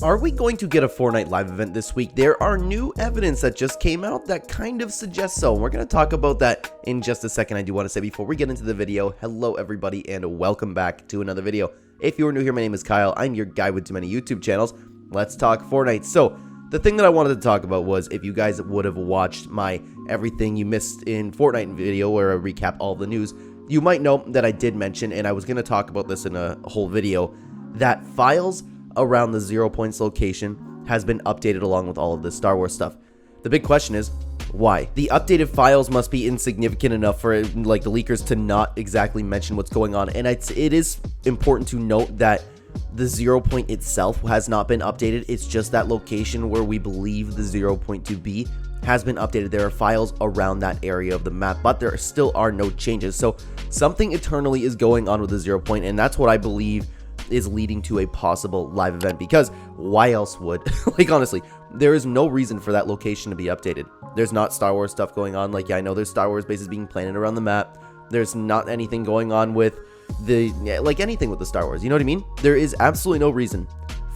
Are we going to get a Fortnite Live event this week? There are new evidence that just came out that kind of suggests so. We're going to talk about that in just a second. I do want to say before we get into the video, hello everybody and welcome back to another video. If you are new here, my name is Kyle. I'm your guy with too many YouTube channels. Let's talk Fortnite. So the thing that I wanted to talk about was if you guys would have watched my everything you missed in Fortnite video where I recap all the news, you might know that I did mention, and I was going to talk about this in a whole video, that files around the 0 points location has been updated along with all of this Star Wars stuff. The big question is, why? The updated files must be insignificant enough for like the leakers to not exactly mention what's going on, and it is important to note that the 0 point itself has not been updated. It's just that location where we believe the 0 point to be has been updated. There are files around that area of the map, but there still are no changes. So something eternally is going on with the 0 point, and that's what I believe is leading to a possible live event, because why else would like honestly there is no reason for that location to be updated. There's not Star Wars stuff going on. Like, yeah, I know there's Star Wars bases being planted around the map. There's not anything going on with the like anything with the Star Wars, you know what I mean? There is absolutely no reason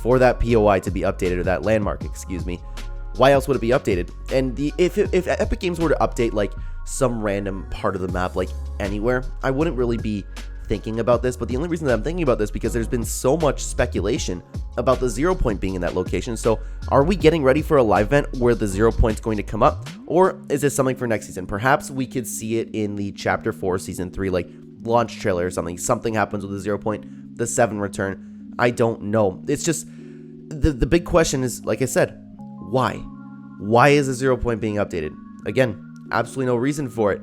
for that POI to be updated, or that landmark, excuse me. Why else would it be updated? And if Epic Games were to update like some random part of the map, like anywhere, I wouldn't really be thinking about this. But the only reason that I'm thinking about this because there's been so much speculation about the 0 point being in that location. So are we getting ready for a live event where the 0 point's going to come up, or is this something for next season? Perhaps we could see it in the chapter 4 season 3 like launch trailer or something happens with the 0 point, the 7 return. I don't know. It's just the big question is, like I said, why is the 0 point being updated? Again, absolutely no reason for it.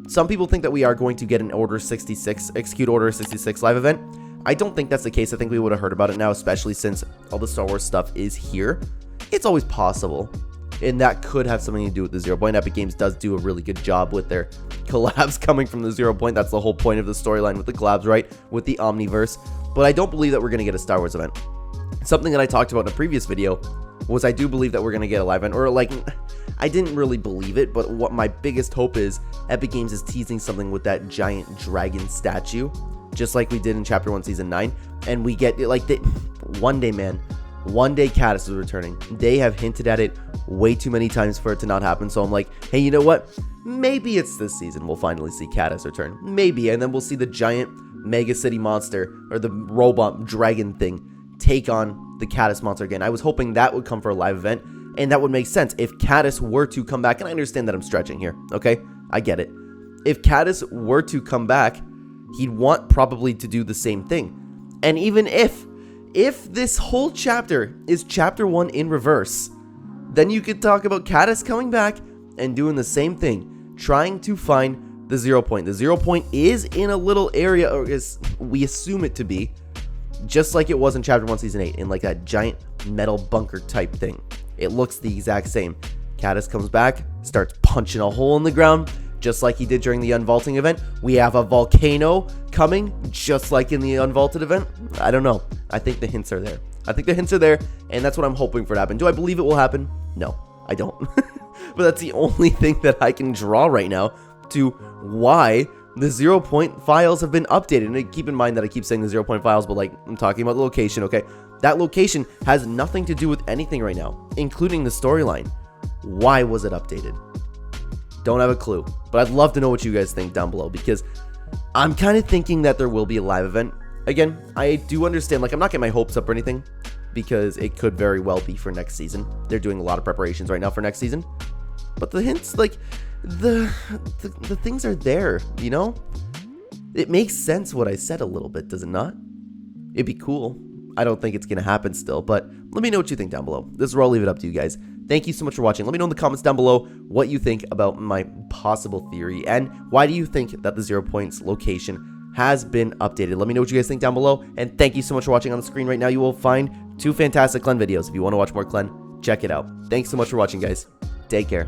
Some people think that we are going to get an Order 66, Execute Order 66 live event. I don't think that's the case. I think we would have heard about it now, especially since all the Star Wars stuff is here. It's always possible, and that could have something to do with the 0 point. Epic Games does do a really good job with their collabs coming from the 0 point. That's the whole point of the storyline with the collabs, right? With the Omniverse. But I don't believe that we're going to get a Star Wars event. Something that I talked about in a previous video was I do believe that we're going to get a live event, or like, I didn't really believe it, but what my biggest hope is, Epic Games is teasing something with that giant dragon statue, just like we did in Chapter 1, Season 9, and we get, like, one day, Caddis is returning. They have hinted at it way too many times for it to not happen, so I'm like, hey, you know what? Maybe it's this season we'll finally see Caddis return. Maybe, and then we'll see the giant Mega City monster, or the robot dragon thing, take on the Caddis monster again. I was hoping that would come for a live event, and that would make sense if Caddis were to come back. And I understand that I'm stretching here, okay? I get it. If Caddis were to come back, he'd want probably to do the same thing. And even if this whole chapter is chapter 1 in reverse, then you could talk about Caddis coming back and doing the same thing, trying to find the 0 point. The 0 point is in a little area, or as we assume it to be, just like it was in Chapter 1, Season 8, in like that giant metal bunker type thing. It looks the exact same. Caddis comes back, starts punching a hole in the ground, just like he did during the Unvaulting event. We have a volcano coming, just like in the Unvaulted event. I don't know. I think the hints are there. And that's what I'm hoping for to happen. Do I believe it will happen? No, I don't. But that's the only thing that I can draw right now to why the 0 point files have been updated. And keep in mind that I keep saying the 0 point files, but like, I'm talking about the location, okay? That location has nothing to do with anything right now, including the storyline. Why was it updated? Don't have a clue, but I'd love to know what you guys think down below, because I'm kind of thinking that there will be a live event. Again, I do understand, like, I'm not getting my hopes up or anything, because it could very well be for next season. They're doing a lot of preparations right now for next season. But the hints, like, the things are there, you know? It makes sense what I said a little bit, does it not? It'd be cool. I don't think it's going to happen still, but let me know what you think down below. This is where I'll leave it up to you guys. Thank you so much for watching. Let me know in the comments down below what you think about my possible theory, and why do you think that the 0 points location has been updated. Let me know what you guys think down below, and thank you so much for watching. On the screen right now, you will find 2 fantastic Clen videos. If you want to watch more Clen, check it out. Thanks so much for watching, guys. Take care.